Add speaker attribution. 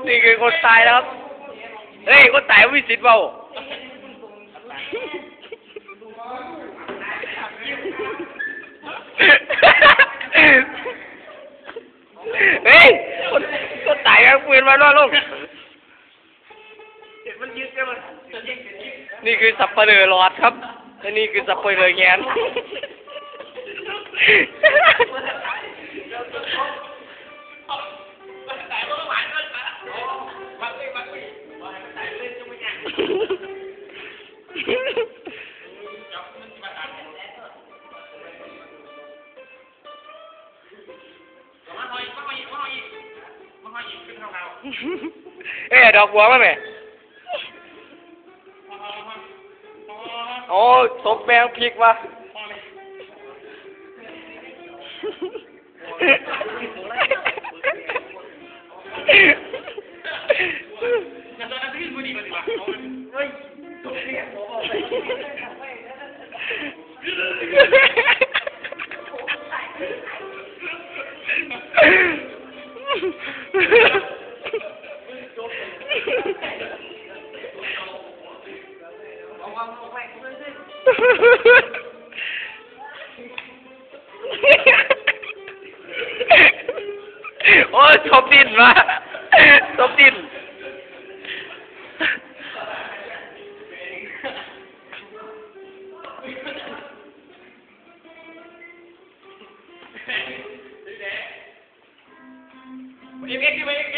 Speaker 1: นี่คือคนตายแล้วครับเฮ้ยคนตายไม่มีสิทธิ์เปล่าเฮ้ยคนตายเอาปืนมาล่อลูกนี่คือสับเปลือหลอดครับและนี่คือสับเปลือแงนเอ้ยดอกบัวมาไหมโอ้ตบแมงพริกวะโอ้ชอบดินมาชอบดินเอ็กซ์